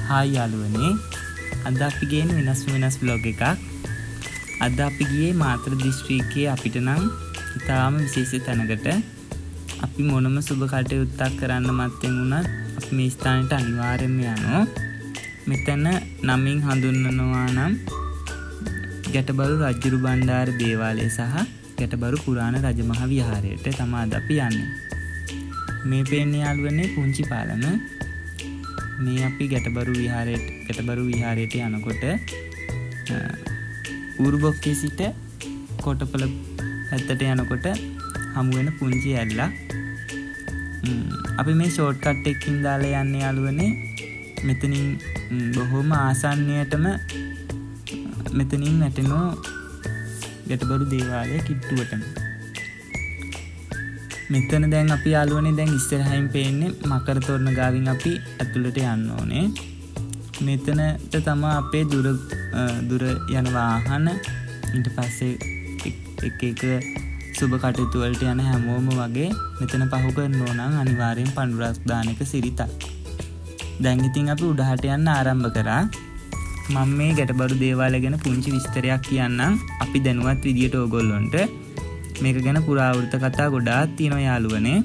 Hi යාළුවනේ, අද අපි ගේන වෙනස් vlog එකක්. අද අපි ගියේ මාතර දිස්ත්‍රික්කයේ අපිට නම් ඉතාම විශේෂ තැනකට. අපි මොනම සුබ කටයුත්තක් කරන්න මත්තෙන් වුණත් අපි මේ ස්ථානෙට අනිවාර්යයෙන්ම යනවා. මෙතන නමින් හඳුන්වනවා නම් ගැටබරු රජුරු බණ්ඩාර දේවාලය සහ ගැටබරු පුරාණ රජමහා විහාරයට තමයි අද අපි යන්නේ. මේ පේන්නේ යාළුවනේ පුංචි පාලම. මේ අපි ගැටබරු විහාරයට යනකොට ඌරුබොක්කේ සිට කොටපල පැත්තට යනකොට හමු වෙන පුංචි ඇල්ලක්. අපි මේ ෂෝට් කට් එකකින් දාලා යන්නේ යාළුවනේ. මෙතනින් බොහොම ආසන්නයටම මෙතනින් වැටෙනෝ ගැටබරු දේවාලය කිට්ටුවටම. මෙතන දැන් අපි යාළුවනේ දැන් ඉස්සරහින් පේන්නේ මකර තොරණ ගාවින් අපි ඇතුළට යන්න ඕනේ. මෙතනට තමයි අපේ දුර යන වාහන ඊට පස්සේ එක සුබ කටයුතු වලට යන හැමෝම වගේ මෙතන පහු කරනවා නම් අනිවාර්යෙන් පඳුරක් දාන එක සිරිතක්. දැන් ඉතින් අපි උඩහට යන්න ආරම්භ කරා. මම මේ ගැටබරු දේවාලය ගැන පුංචි විස්තරයක් කියන්නම් අපි දැනුවත් විදියට ඕගොල්ලොන්ට. මේක ගැන පුරාවෘත්ත කතා ගොඩාක් තියෙනවා යාළුවනේ.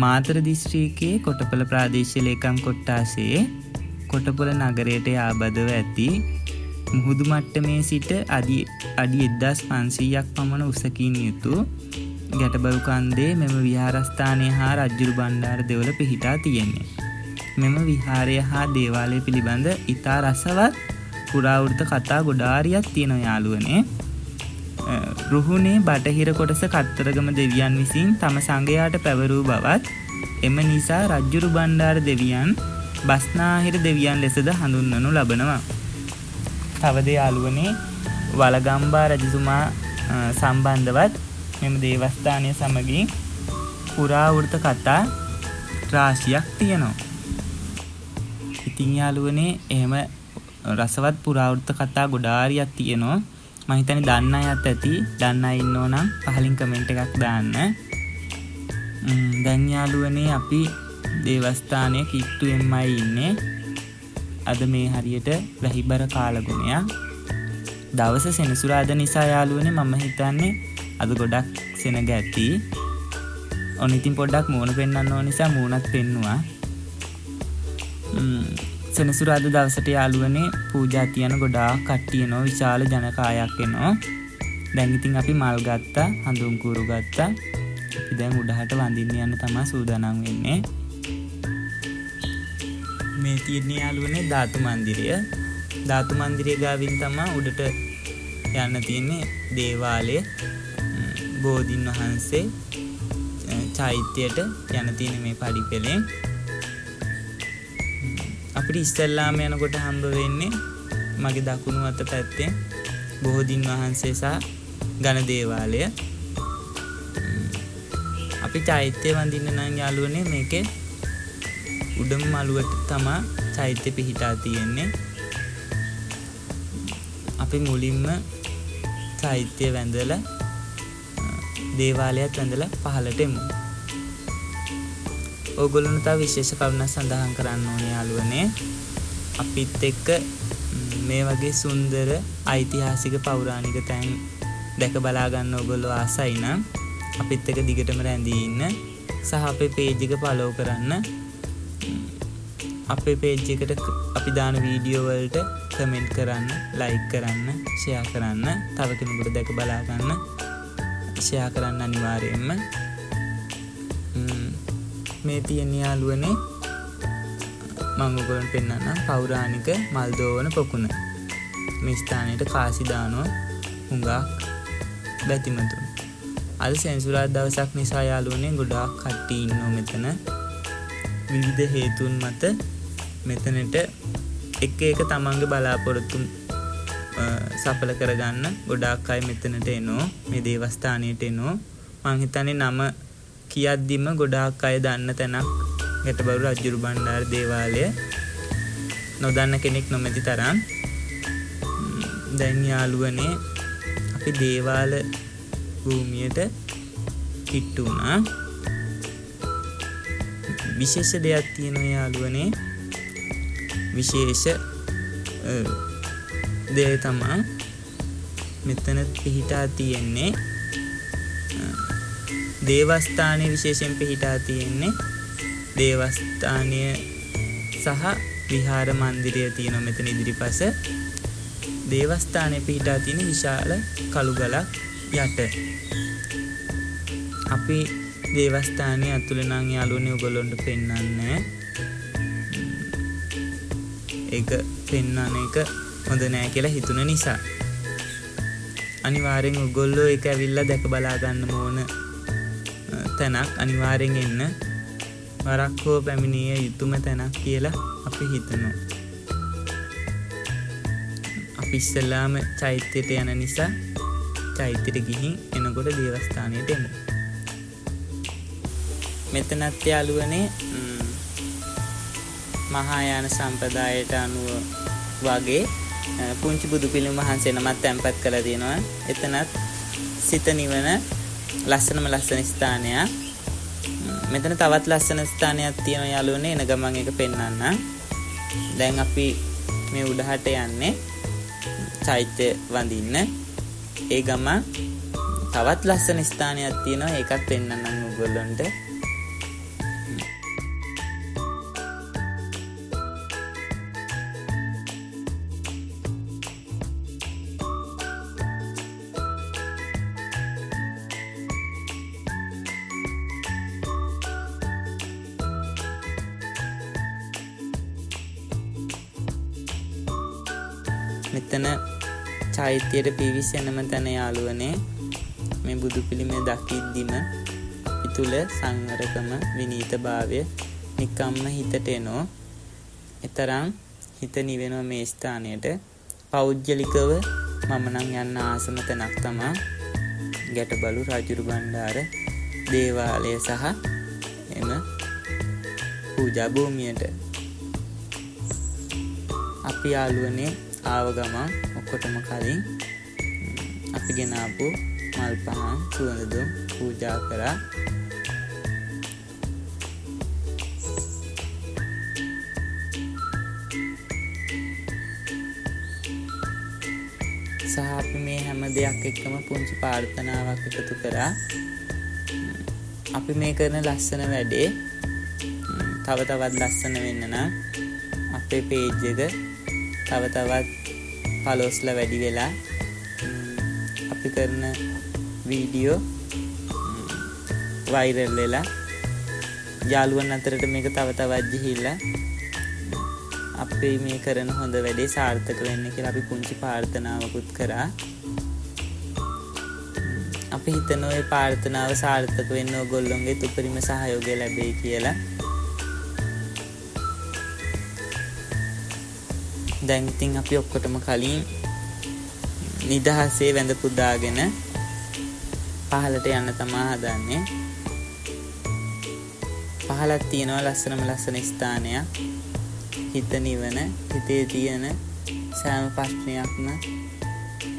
මාතර දිස්ත්‍රික්කයේ කොටපල ප්‍රාදේශීය ලේකම් කොට්ටාසයේ කොටපල නගරයට ආබදව ඇති මුහුදු මට්ටමේ සිට අඩි 1500ක් පමණ උසකින් යුතු ගැටබරු කන්දේ මෙම විහාරස්ථානය හා රජුරු බණ්ඩාර දෙවොල පිහිටා තියෙන්නේ. මෙම විහාරය හා දේවාලය පිළිබඳ ඉතා රසවත් පුරාවෘත්ත කතා ගොඩාරියක් තියෙනවා යාළුවනේ. රුහුණේ බටහිර කොටස කත්තරගම දෙවියන් විසින් තම සංඝයාට පැවරූ බවත් එම නිසා රජ්ජුරු බණ්ඩාර දෙවියන් බස්නාහිර දෙවියන් ලෙසද හඳුන්වනු ලබනවා. තවද යාළුවනේ වලගම්බා රජතුමා සම්බන්ධවත් මෙම දේවස්ථානය සමගින් පුරාවෘත්ත කතා රාශියක් තියෙනවා. ඉතින් යාළුවනේ එහෙම රසවත් පුරාවෘත්ත කතා ගොඩාරියක් තියෙනවා. මම හිතන්නේ දන්න අයත් ඇති. දන්න අය ඉන්නෝ නම් පහලින් කමෙන්ට් එකක් දාන්න. දැන් යාළුවනේ අපි දේවස්ථානයේ කිට්ටුවෙන්මයි ඉන්නේ. අද මේ හරියට වැහිබර කාලගුණයක්. දවස සෙනසුරාදා නිසා යාළුවනේ මම හිතන්නේ අද ගොඩක් සෙනග ඇති. ඔන්න ඉතින් පොඩ්ඩක් මූණ පෙන්වන්න ඕන නිසා මූණත් පෙන්නුවා. සෙනසුරාදා දවසට යාළුවනේ පූජා තියන ගොඩාක් කට්ටිය එනවා. විශාල ජනකායක් එනවා. දැන් ඉතින් අපි මල් ගත්තා, හඳුන් කූරු ගත්තා. අපි දැන් උඩහට වඳින්න යන්න තමයි සූදානම් වෙන්නේ. මේ තියෙන්නේ යාළුවනේ ධාතු මන්දිරය. ධාතු මන්දිරය ගාවින් තමයි උඩට යන්න තියෙන්නේ දේවාලය. බෝධින් වහන්සේ චෛත්‍යයට යන තියෙන මේ පඩිපෙළෙන් අපිට ඉස්සෙල්ලාම යනකොට හම්බ වෙන්නේ මගේ දකුණු අත පැත්තෙන් බෝධින් වහන්සේ සහ ඝන දේවාලය. අපි චෛත්‍ය වඳින්න නම් යාළුවනේ මේකේ උඩම මළුවට තමයි චෛත්‍ය පිහිටා තියෙන්නේ. අපි මුලින්ම චෛත්‍ය වැඳලා දේවාලයත් වැඳලා පහළට එමු. ඕගොල්ලොන්ට තව විශේෂ කරුණක් සඳහන් කරන්න ඕනේ යාළුවනේ. අපිත් එක්ක මේ වගේ සුන්දර ඓතිහාසික පෞරාණික තැන් දැක බලා ගන්න ඕගොල්ලෝ ආසයි නම් අපිත් එක්ක දිගටම රැඳී ඉන්න සහ අපේ පේජ් එක ෆලෝ කරන්න. අපේ පේජ් එකට අපි දාන වීඩියෝ වලට කමෙන්ට් කරන්න, ලයික් කරන්න, ෂෙයා කරන්න. තව කෙනෙකුට දැක බලා ගන්න ෂෙයා කරන්න අනිවාර්යයෙන්ම. මේ තියෙන යාළුවනේ මම ඔයගොල්ලන්ට පෙන්නන්නම් පෞරාණික මල් දෝවන පොකුණ. මේ ස්ථානයට කාසි දානවා හුඟක් බැතිමතුන්. අද සෙනසුරාදා දවසක් නිසා යාළුවනේ ගොඩාක් කට්ටිය ඉන්නවා මෙතන. විවිධ හේතුන් මත මෙතනට එක තමන්ගේ බලාපොරොත්තු සඵල කරගන්න ගොඩාක් අය මෙතනට එනවා. මේ දේවස්ථානයට එනවා. මං හිතන්නේ නම කියද්දිම ගොඩාක් අය දන්න තැනක් ගැටබරු රජුරු බණ්ඩාර දේවාලය. නොදන්න කෙනෙක් නොමැති තරම්. දැන් යාළුවනේ අපි දේවාල භූමියට කිට්ටු වුණා. විශේෂ දෙයක් තියෙනවා යාළුවනේ. විශේෂ දේ තමයි මෙතන පිහිටා තියෙන්නේ. දේවස්ථානයේ විශේෂයෙන් පිහිටා තියෙන්නේ දේවස්ථානය සහ විහාර මන්දිරය තියෙනවා මෙතන ඉදිරිපස. දේවස්ථානයේ පිහිටා තියෙන විශාල කළු ගලක් යට. අපි දේවස්ථානයේ ඇතුළේ නම් යාළුවනේ ඔයගොල්ලන්ට පෙන්වන්නේ. ඒක පෙන්වන එක හොඳ නෑ කියලා හිතුන නිසා අනිවාර්යෙන් ඔයගොල්ලෝ ඒක ඇවිල්ලා දැක බලා ගන්න ඕන තැනක්. අනිවාර්යෙන් එන්න. වරක් හෝ පැමිණිය යුතුම තැනක් කියලා අපි හිතනවා. අපි ඉස්සෙල්ලාම චෛත්‍යයට යන නිසා චෛත්‍යයට ගිහින් එනකොට දේවස්ථානයට එමු. මෙතනත් යාළුවනේ මහායාන සම්ප්‍රදායට අනුව වගේ පුංචි බුදු පිළිම වහන්සේ නමක් තැන්පත් කරලා තියෙනවා. එතනත් සිත නිවන ලස්සනම ලස්සන ස්ථානයක්. මෙතන තවත් ලස්සන ස්ථානයක් තියෙනවා යාළුවනේ. එන ගමන් එක පෙන්වන්න. දැන් අපි මේ උඩහට යන්නේ චෛත්‍ය වඳින්න. ඒ ගමන් තවත් ලස්සන ස්ථානයක් තියෙනවා. ඒකත් පෙන්වන්නම් ඔයගොල්ලන්ට. මෙතන චෛත්‍යයට පිවිසෙනම තැන යාළුවනේ මේ බුදු පිළිමය දකිද්දිම අපි තුල සංවරකම විනීතභාවය නිකම්ම හිතට එනවා. ඒතරම් හිත නිවෙනවා මේ ස්ථානයට. පෞද්ගලිකව මම නම් යන්න ආසම තැනක් තමයි ගැටබලු රජුරු බණ්ඩාර දේවාලය සහ එම පූජා භූමියට. අපි යාළුවනේ ආව ගමන් ඔක්කොටම කලින් අපි ගෙන ආපු මල් පහන් සුවඳ දුම් පූජා කරා. සහ අපි මේ හැම දෙයක් එක්කම පුංචි ප්‍රාර්ථනාවක් එකතු කරා. අපි මේ කරන ලස්සන වැඩේ තව තවත් ලස්සන වෙන්න නම් අපේ page එක තව තවත් ෆලෝස්ලා වැඩි වෙලා අපි කරන වීඩියෝ වෛරල් වෙලා යාළුවන් අතරට මේක තව තවත් ගිහිල්ලා අපි මේ කරන හොඳ වැඩේ සාර්ථක වෙන්න කියලා අපි පුංචි ප්‍රාර්ථනාවකුත් කරා. අපි හිතන ඔය ප්‍රාර්ථනාව සාර්ථක වෙන්න ඕගොල්ලොන්ගේ උපරිම සහයෝගය ලැබෙයි කියලා. දැන් ඉතින් අපි ඔක්කොටම කලින් නිදහසේ වැඳ පුදාගෙන පහලට යන්න තමයි හදන්නේ. පහලක් තියෙනවා ලස්සනම ලස්සන ස්ථානයක්. හිත නිවන, හිතේ තියෙන සෑම ප්‍රශ්නයක්ම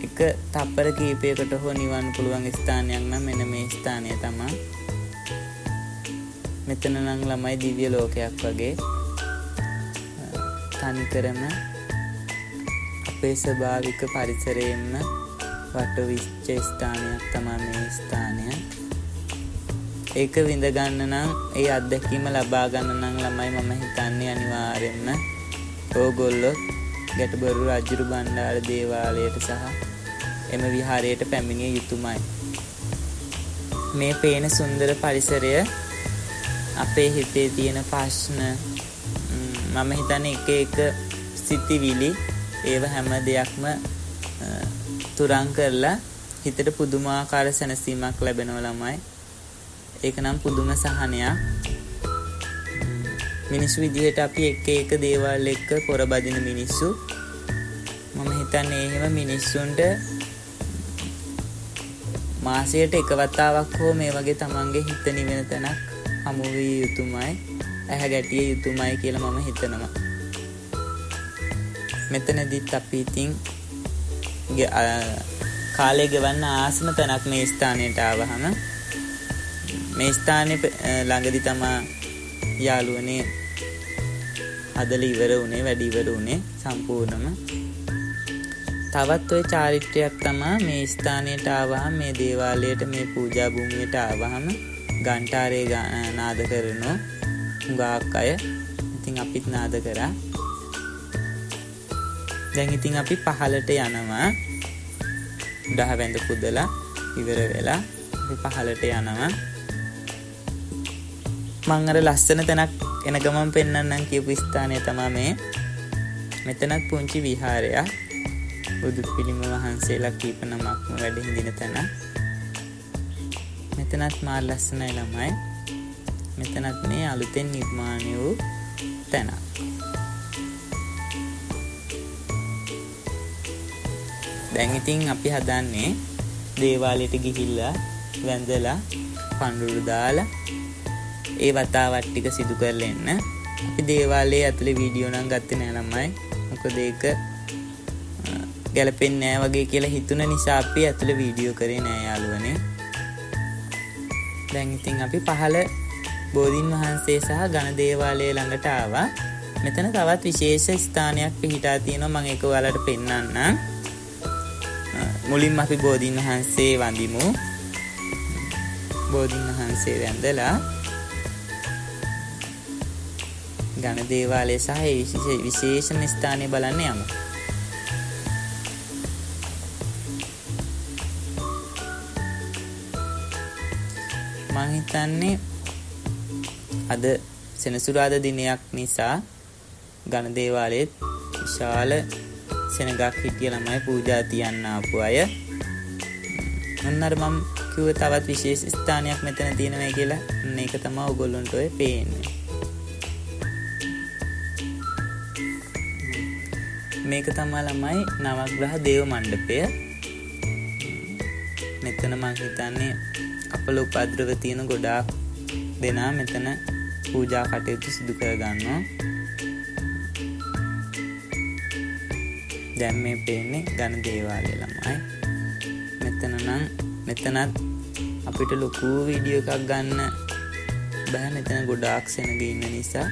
එක තප්පර කීපයකට හෝ නිවන්න පුළුවන් ස්ථානයක් නම් මෙන්න මේ ස්ථානය තමයි. මෙතන නම් ළමයි දිව්‍ය ලෝකයක් වගේ තනිකරම අපේ ස්වභාවික පරිසරයෙන්ම වටවිච්ච ස්ථානයක් තමයි මේ ස්ථානය. ඒක විඳ ගන්න නම් ඒ අත්දැකීම ලබා ගන්න නම් ළමයි මම හිතන්නේ අනිවාර්යෙන්ම ඕගොල්ලෝ ගැටබරු රජුරු බණ්ඩාර දේවාලයට සහ එම විහාරයට පැමිණිය යුතුමයි. මේ පේන සුන්දර පරිසරය අපේ හිතේ තියෙන ප්‍රශ්න මම හිතන්නේ එක එක සිතිවිලි ඒව හැම දෙයක්ම තුරන් කරලා හිතට පුදුමාකාර සැනසීමක් ලැබෙනවා ළමයි. ඒක නම් පුදුම සහනයක්. මිනිස්සු විදිහට අපි එක එක දේවල් එක්ක පොරබදින මිනිස්සු. මම හිතන්නේ එහෙම මිනිස්සුන්ට මාසයට එක වතාවක් හෝ මේ වගේ තමන්ගේ හිත නිවෙන තැනක් හමු විය යුතුමයි. ඇහැ ගැටිය යුතුමයි කියලා මම හිතනවා. මෙතනදිත් අපි ඉතින් කාලය ගෙවන්න ආසම තැනක් මේ ස්ථානයට ආවහම මේ ස්ථානයේ ළඟදි තමයි යාළුවනේ හදලා ඉවර වුණේ, වැඩ ඉවර වුණේ සම්පූර්ණම. තවත් ওই චාරිත්‍රයක් තමයි මේ ස්ථානයට ආවහම, මේ දේවාලයට, මේ පූජා භූමියට ආවහම ඝන්ටාරේ නාද කරනවා හුඟක් අය. ඉතින් අපිත් නාද කරා. දැන් ඉතින් අපි පහලට යනවා. උඩහ වැඳ පුදලා ඉවර වෙලා අපි පහලට යනවා. මම අර ලස්සන තැනක් එන ගමන් පෙන්නන්නම් කියපු ස්ථානය තමයි මේ. මෙතනත් පුංචි විහාරයක්. බුදු පිළිම වහන්සේලා කීප නමක්ම වැඩ හිඳින තැන. මෙතනත් මා ලස්සනයි ළමයි. මෙතනත් මේ අලුතෙන් නිර්මාණය වූ තැනක්. දැන් ඉතින් අපි හදන්නේ දේවාලයට ගිහිල්ලා වැඳලා පඳුරු දාලා ඒ වතාවත් ටික සිදු කරලා එන්න. අපි දේවාලයේ ඇතුලේ වීඩියෝ නම් ගත්තේ නෑ ළමයි. මොකද ඒක ගැලපෙන්නේ නෑ වගේ කියලා හිතුන නිසා අපි ඇතුලේ වීඩියෝ කරේ නෑ යාළුවනේ. දැන් ඉතින් අපි පහළ බෝධීන් වහන්සේ සහ ඝන දේවාලය ළඟට ආවා. මෙතන තවත් විශේෂ ස්ථානයක් පිහිටා තියෙනවා. මම ඒක ඔයාලට පෙන්නන්නම්. මුලින්ම අපි බෝධීන් වහන්සේ වඳිමු. බෝධීන් වහන්සේ වැඳලා ඝන දේවාලය සහ විශේෂම ස්ථානය බලන්න යමු. මම හිතන්නේ අද සෙනසුරාදා දිනයක් නිසා ඝන දේවාලයේ විශාල සෙනගක් හිටිය ළමයි පූජා තියන්න ආපු අය. මොන්නාර මම කිව්ව තවත් විශේෂ ස්ථානයක් මෙතන තියෙනවා කියලා. මේක තමයි ඔයගොල්ලන්ට ඔය පේන්නේ. මේක තමයි ළමයි නවග්‍රහ දේව මණ්ඩපය. මෙතන මම හිතන්නේ අපල උපද්‍රව තියෙන ගොඩාක් දෙනා මෙතන පූජා කටයුතු සිදු කර ගන්නවා. දැන් මේ පේන්නේ ඝන දේවාලය ළමයි. මෙතනත් අපිට ලොකු වීඩියෝ එකක් ගන්න බෑ. මෙතන ගොඩාක් සෙනග ඉන්න නිසා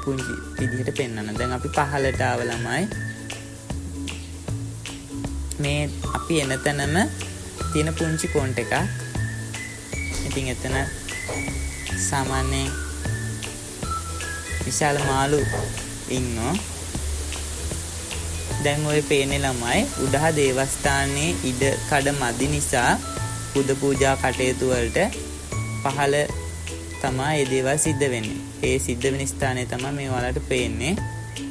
පුංචි විදිහට පෙන්වන්න. දැන් අපි පහලට ආව ළමයි. මේ අපි එන තැනම තියෙන පුංචි කොන්ට් එකක්. ඉතින් එතන සාමාන්‍යයෙන් විශාල මාළු ඉන්නවා. දැන් ඔය පේන්නේ ළමයි උඩහ දේවස්ථානයේ ඉඩ කඩ මදි නිසා පුද පූජා කටයුතු වලට පහළ තමයි මේ දේවල් සිද්ධ වෙන්නේ. ඒ සිද්ධ වෙන ස්ථානය තමයි මේ ඔයාලට පේන්නේ.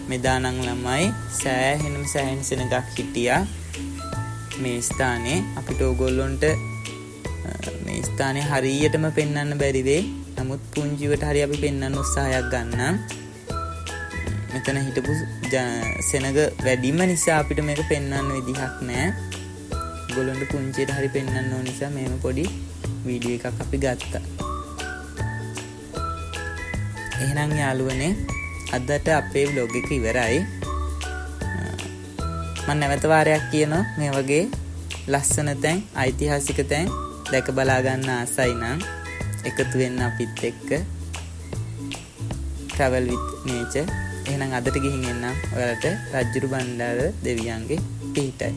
මෙදා නම් ළමයි සෑහෙන සෙනගක් හිටියා මේ ස්ථානේ. අපිට ඕගොල්ලොන්ට මේ ස්ථානේ හරියටම පෙන්වන්න බැරි වෙයි. නමුත් පුංචිවට හරි අපි පෙන්වන්න උත්සාහයක් ගන්නම්. මෙතන හිටපු සෙනග වැඩිම නිසා අපිට මේක පෙන්වන්න විදිහක් නැහැ. ඔයගොල්ලන්ට පුංචියට හරි පෙන්වන්න ඕන නිසා මේව පොඩි වීඩියෝ එකක් අපි ගත්තා. එහෙනම් යාළුවනේ අදට අපේ vlog එක ඉවරයි. මම නැවත වාරයක් කියනවා මේ වගේ ලස්සන තැන්, ඓතිහාසික තැන් දැක බලා ගන්න ආසයි නම් එකතු වෙන්න අපිත් එක්ක travel with nature. එහෙනම් අදට ගිහින් එන්නම් ඔයාලට රජ්ජුරු බණ්ඩාර දෙවියන්ගේ පිහිටයි.